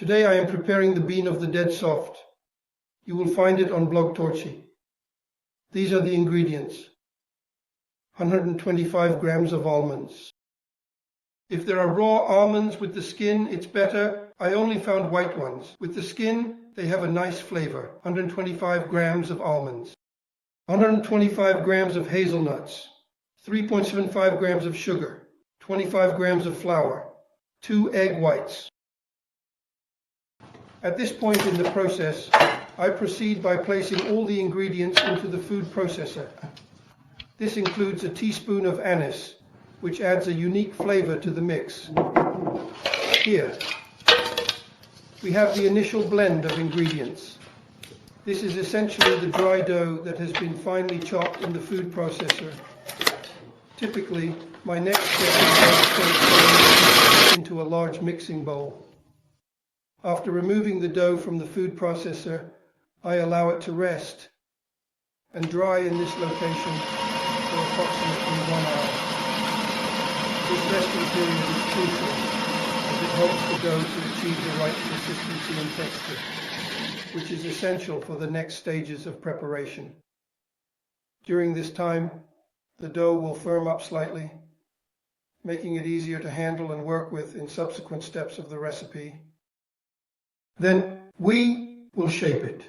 Today I am preparing the bean of the dead soft. You will find it on Blog Torchy. These are the ingredients. 125 grams of almonds. If there are raw almonds with the skin, it's better. I only found white ones. With the skin, they have a nice flavor. 125 grams of almonds. 125 grams of hazelnuts. 3.75 grams of sugar. 25 grams of flour. 2 egg whites. At this point in the process, I proceed by placing all the ingredients into the food processor. This includes a teaspoon of anise, which adds a unique flavor to the mix. Here, we have the initial blend of ingredients. This is essentially the dry dough that has been finely chopped in the food processor. Typically, my next step is to place it into a large mixing bowl. After removing the dough from the food processor, I allow it to rest and dry in this location for approximately 1 hour. This resting period is crucial as it helps the dough to achieve the right consistency and texture, which is essential for the next stages of preparation. During this time, the dough will firm up slightly, making it easier to handle and work with in subsequent steps of the recipe. Then we will shape it.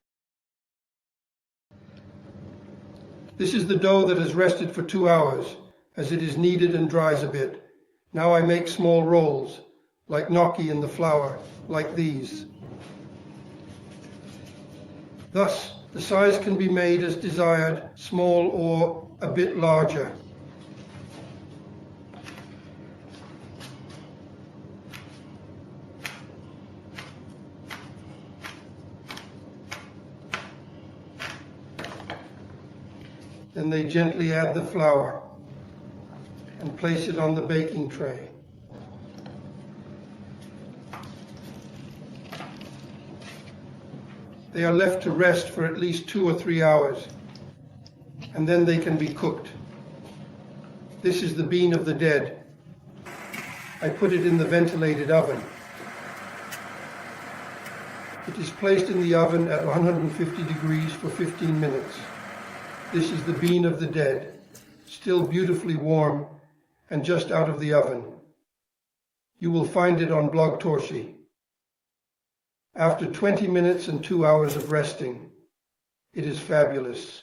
This is the dough that has rested for 2 hours, as it is kneaded and dries a bit. Now I make small rolls, like gnocchi in the flour, like these. Thus, the size can be made as desired, small or a bit larger. Then they gently add the flour and place it on the baking tray. They are left to rest for at least 2 or 3 hours, and then they can be cooked. This is the bean of the dead. I put it in the ventilated oven. It is placed in the oven at 150 degrees for 15 minutes. This is the bean of the dead, still beautifully warm and just out of the oven. You will find it on Blog Torchy. After 20 minutes and 2 hours of resting, it is fabulous.